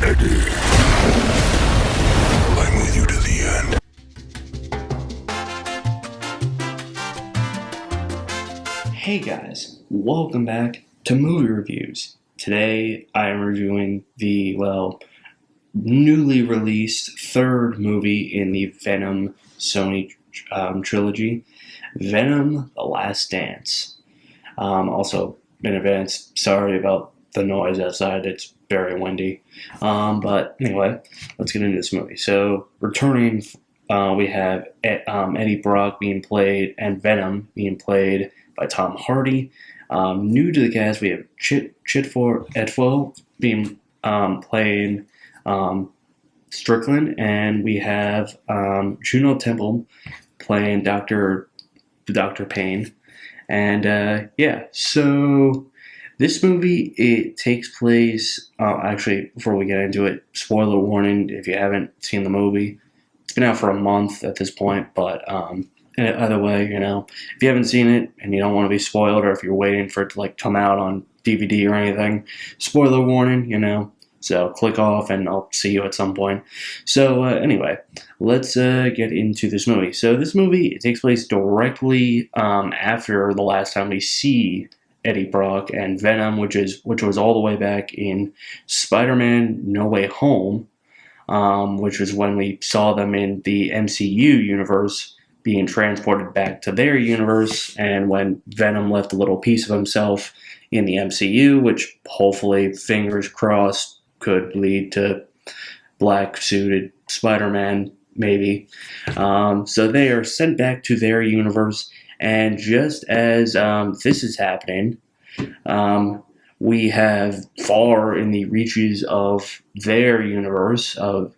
Eddie, I'm with you to the end. Hey guys, welcome back to Movie Reviews. Today I am reviewing the, newly released third movie in the Venom Sony trilogy, Venom the Last Dance. Also, in advance, sorry about the noise outside, it's very windy. But anyway, let's get into this movie. So, returning, we have Eddie Brock being played, and Venom being played by Tom Hardy. New to the cast, we have Chitfor Etwo being playing Strickland, and we have Juno Temple playing Dr. Payne. And so this movie, it takes place, actually, before we get into it, spoiler warning if you haven't seen the movie. It's been out for a month at this point, but either way, if you haven't seen it and you don't want to be spoiled, or if you're waiting for it to come out on DVD or anything, spoiler warning, so click off and I'll see you at some point. So anyway, let's get into this movie. So this movie, it takes place directly after the last time we see Eddie Brock and Venom, which was all the way back in Spider-Man No Way Home, which was when we saw them in the MCU universe being transported back to their universe, and when Venom left a little piece of himself in the MCU, which hopefully, fingers crossed, could lead to black-suited Spider-Man, maybe. So they are sent back to their universe, and just as this is happening, we have far in the reaches of their universe, of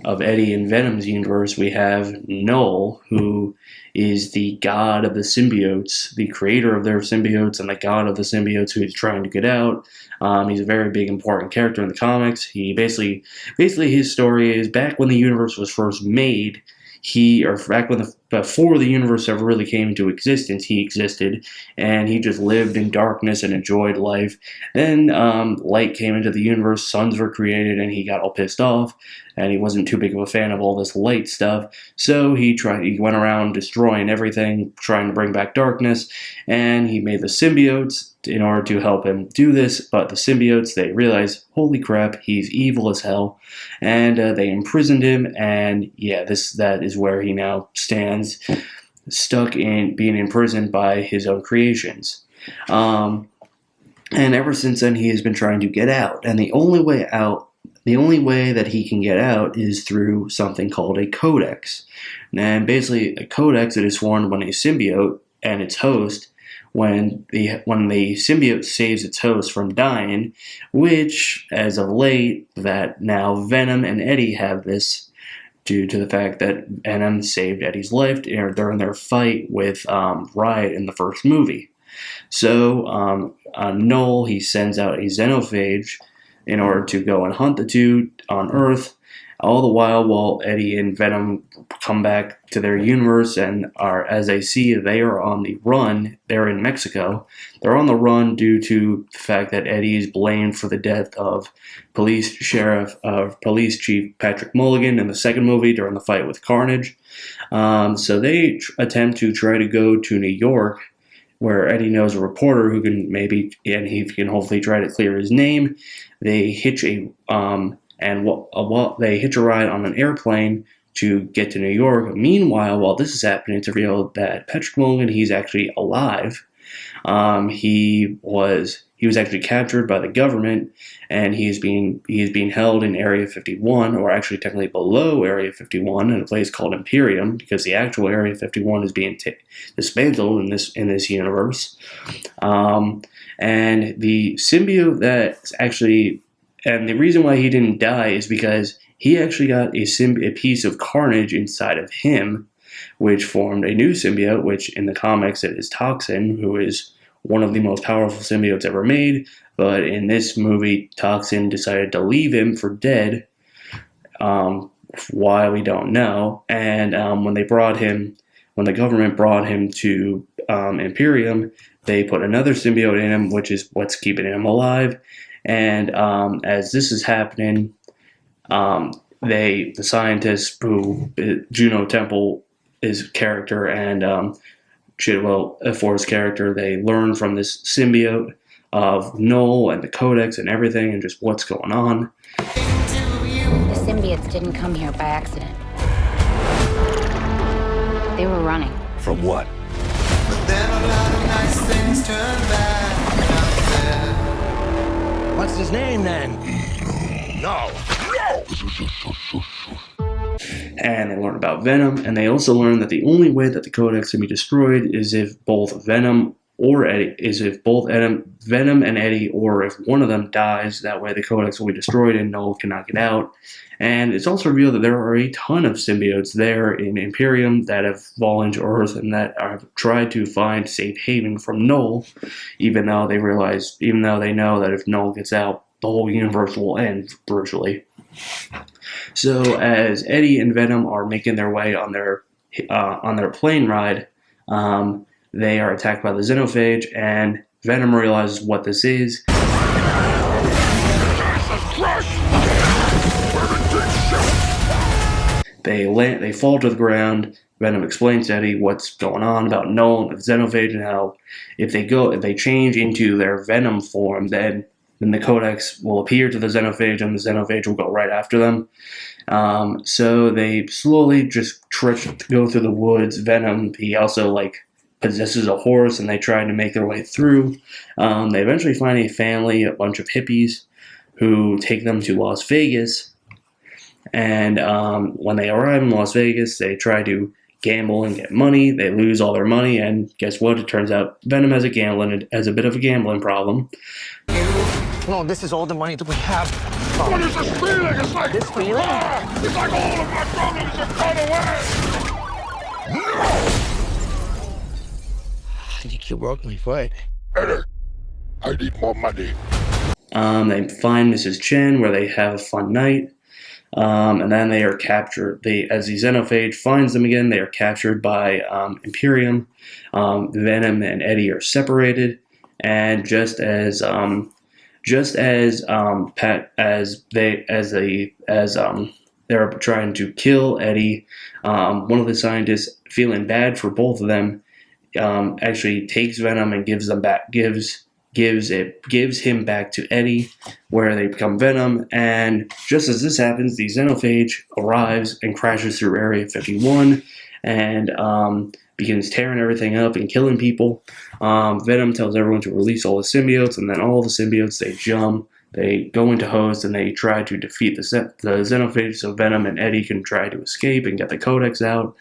Eddie and Venom's universe, we have Null, who is the god of the symbiotes, the creator of their symbiotes, and the god of the symbiotes who is trying to get out. He's a very big, important character in the comics. He basically his story is back when the universe was first made. Before the universe ever really came into existence, he existed, and he just lived in darkness and enjoyed life. Then light came into the universe, suns were created, and he got all pissed off, and he wasn't too big of a fan of all this light stuff, so he went around destroying everything, trying to bring back darkness, and he made the symbiotes in order to help him do this. But the symbiotes, they realized, holy crap, he's evil as hell, and they imprisoned him, and that is where he now stands, stuck in being imprisoned by his own creations. And ever since then, he has been trying to get out, and the only way that he can get out is through something called a codex. And basically, a codex, it is formed when a symbiote and its host, when the symbiote saves its host from dying, which, as of late, that now Venom and Eddie have this, due to the fact that Venom saved Eddie's life during their fight with Riot in the first movie. So, Null, he sends out a xenophage in order to go and hunt the two on Earth, all the while Eddie and Venom come back to their universe and as they see, they are on the run. They're in Mexico. They're on the run due to the fact that Eddie is blamed for the death of Police Chief Patrick Mulligan in the second movie during the fight with Carnage. So they attempt to try to go to New York, where Eddie knows a reporter who can he can hopefully try to clear his name. They hitch they hitch a ride on an airplane to get to New York. Meanwhile, while this is happening, it's revealed that Patrick Mulligan, he's actually alive. He was actually captured by the government, and he is being held in Area 51, or actually technically below Area 51, in a place called Imperium, because the actual Area 51 is being dismantled in this universe. And the symbiote and the reason why he didn't die is because he actually got a piece of carnage inside of him, which formed a new symbiote, which in the comics it is Toxin, who is one of the most powerful symbiotes ever made. But in this movie, Toxin decided to leave him for dead. Why, we don't know. And when the government brought him to Imperium, they put another symbiote in him, which is what's keeping him alive. And as this is happening, the scientists who Juno Temple is character and Chidwell Forrest's character, they learn from this symbiote of Null and the Codex and everything and just what's going on. The symbiotes didn't come here by accident. They were running. From what? What's his name then? No. And they learn about Venom, and they also learn that the only way that the Codex can be destroyed is if both Venom and Eddie, or if one of them dies. That way the Codex will be destroyed and Null cannot get out. And it's also revealed that there are a ton of symbiotes there in Imperium that have fallen to Earth and that have tried to find safe haven from Null, even though they know that if Null gets out, the whole universe will end virtually. So as Eddie and Venom are making their way on their plane ride, they are attacked by the Xenophage, and Venom realizes what this is. They fall to the ground. Venom explains to Eddie what's going on about Null and the Xenophage, and how if they change into their Venom form, then the Codex will appear to the Xenophage, and the Xenophage will go right after them. So they slowly just go through the woods. Venom, he also possesses a horse, and they try to make their way through. They eventually find a family, a bunch of hippies, who take them to Las Vegas. And when they arrive in Las Vegas, they try to gamble and get money. They lose all their money, and guess what? It turns out Venom has a bit of a gambling problem. No, this is all the money that we have. What is this feeling? It's like This feeling? It's like all of my problems have gone away. No! I think you broke my foot. Eddie, I need more money. They find Mrs. Chen, where they have a fun night. And then they are captured. As the Xenophage finds them again, they are captured by Imperium. Venom and Eddie are separated, and they're trying to kill Eddie, one of the scientists, feeling bad for both of them, actually takes Venom and gives him back to Eddie, where they become Venom. And just as this happens, the Xenophage arrives and crashes through Area 51 and begins tearing everything up and killing people. Venom tells everyone to release all the symbiotes, and then all the symbiotes, they go into host, and they try to defeat the Xenophage so Venom and Eddie can try to escape and get the Codex out.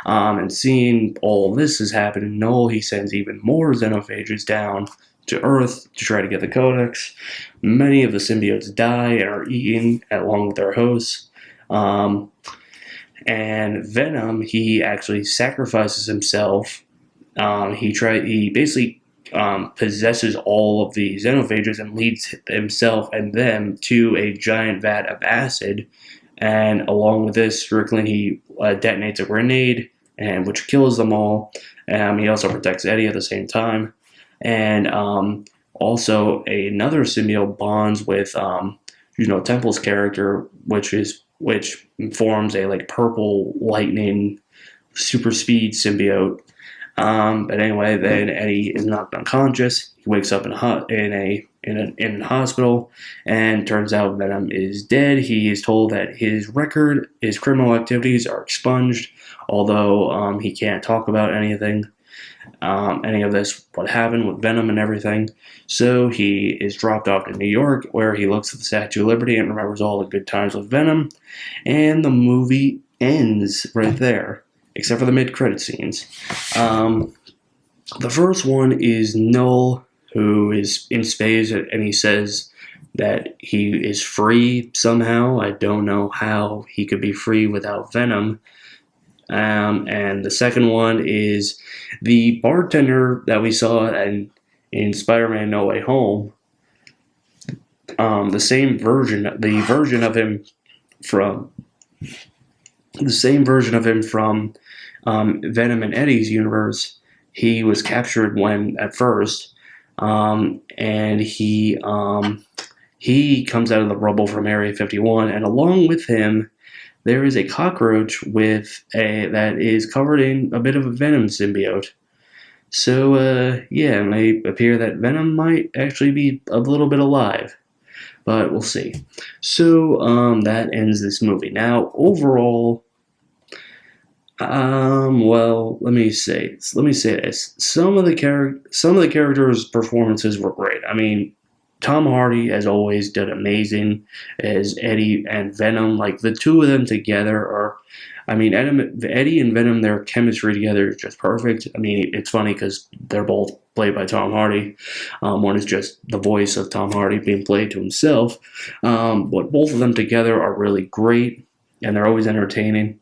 And seeing all this is happening, Null, he sends even more Xenophages down to Earth to try to get the Codex. Many of the symbiotes die and are eaten along with their hosts. And Venom, he actually sacrifices himself. He basically possesses all of the Xenophages and leads himself and them to a giant vat of acid. And along with this, Strickland, he detonates a grenade, and which kills them all. He also protects Eddie at the same time. And also another symbiote bonds with Temple's character, which forms a purple lightning super speed symbiote. But anyway, then Eddie is knocked unconscious. He wakes up in a hospital, and turns out Venom is dead. He is told that his criminal activities are expunged, although he can't talk about anything. Any of this, what happened with Venom and everything. So he is dropped off to New York, where he looks at the Statue of Liberty and remembers all the good times with Venom. And the movie ends right there, except for the mid-credit scenes. The first one is Null, who is in space, and he says that he is free somehow. I don't know how he could be free without Venom. And the second one is the bartender that we saw in Spider-Man No Way Home. The same version of him from Venom and Eddie's universe. He was captured at first, and he he comes out of the rubble from Area 51, and along with him, there is a cockroach that is covered in a bit of a Venom symbiote. So, yeah, it may appear that Venom might actually be a little bit alive, but we'll see. So, that ends this movie. Now, overall, well, let me say this. Some of the characters' performances were great. I mean, Tom Hardy, as always, did amazing as Eddie and Venom. Like, the two of them together are, I mean, Eddie and Venom, their chemistry together is just perfect. I mean, it's funny because they're both played by Tom Hardy. One is just the voice of Tom Hardy being played to himself. But both of them together are really great, and they're always entertaining.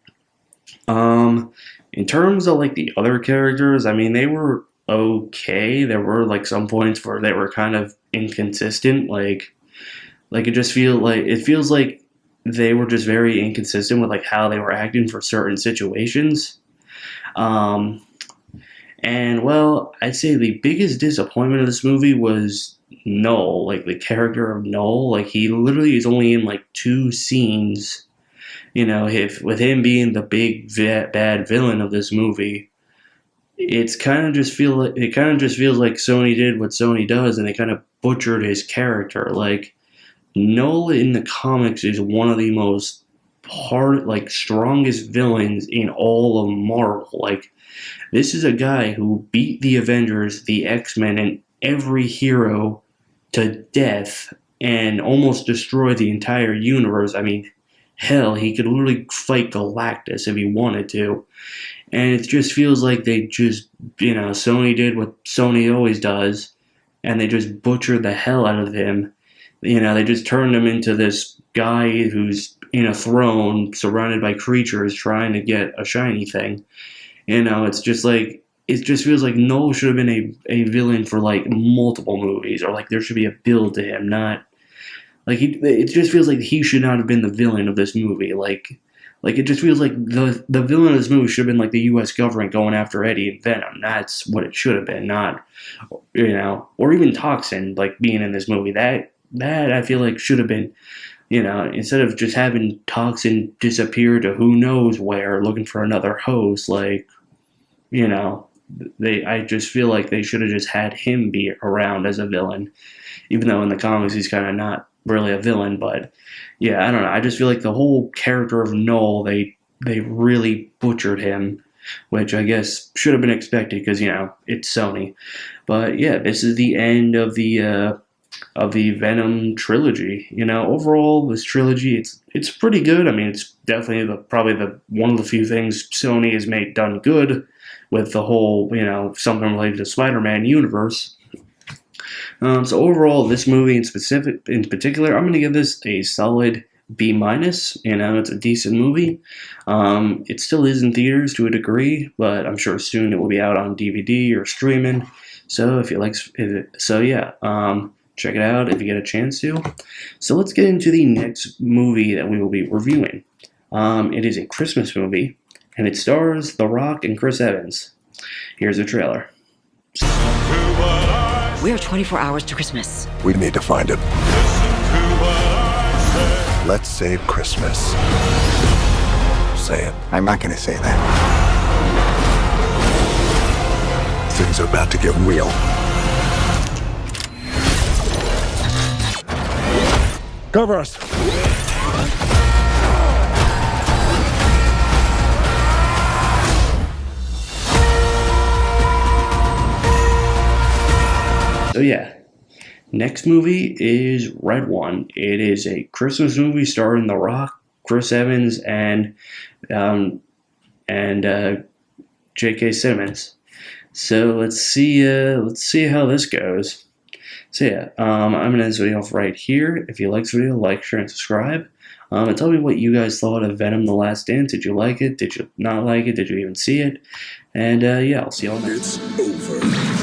In terms of like the other characters, I mean, they were okay. There were like some points where they were kind of inconsistent. Like it feels like they were just very inconsistent with like how they were acting for certain situations. And well, I'd say the biggest disappointment of this movie was Noel, like the character of Noel. Like he literally is only in like 2 scenes. You know, if with him being the big bad villain of this movie, it kind of just feels like Sony did what Sony does, and they kind of butchered his character. Like Noel in the comics is one of the most strongest villains in all of Marvel. Like this is a guy who beat the Avengers, the X-Men, and every hero to death, and almost destroyed the entire universe. I mean, hell, he could literally fight Galactus if he wanted to. And it just feels like they just, Sony did what Sony always does, and they just butchered the hell out of him. They just turned him into this guy who's in a throne surrounded by creatures trying to get a shiny thing. It's just like, it just feels like Noel should have been a villain for like multiple movies, or like there should be a build to him, not like it just feels like he should not have been the villain of this movie. Like it just feels like the villain of this movie should have been like the U.S. government going after Eddie and Venom. That's what it should have been, not or even Toxin like being in this movie. That I feel like should have been, instead of just having Toxin disappear to who knows where looking for another host. Like, I just feel like they should have just had him be around as a villain, even though in the comics he's kind of not really a villain. But yeah, I don't know. I just feel like the whole character of Noel, they really butchered him, which I guess should have been expected because it's Sony. But yeah, this is the end of the Venom trilogy. Overall, this trilogy it's pretty good. I mean, it's definitely probably one of the few things Sony has done good with the whole something related to Spider-Man universe. So overall, this movie in particular, I'm going to give this a solid B-. It's a decent movie. It still is in theaters to a degree, but I'm sure soon it will be out on DVD or streaming. So if you like, check it out if you get a chance to. So let's get into the next movie that we will be reviewing. It is a Christmas movie, and it stars The Rock and Chris Evans. Here's the trailer. We are 24 hours to Christmas. We need to find him. Let's save Christmas. Say it. I'm not gonna say that. Things are about to get real. Cover us. So yeah, next movie is Red One. It is a Christmas movie starring The Rock, Chris Evans, and J.K. Simmons. So let's see how this goes. So yeah, I'm gonna end this video off right here. If you like this video, like, share, and subscribe. And tell me what you guys thought of Venom the Last Dance. Did you like it? Did you not like it? Did you even see it? And yeah, I'll see y'all next time. It's over.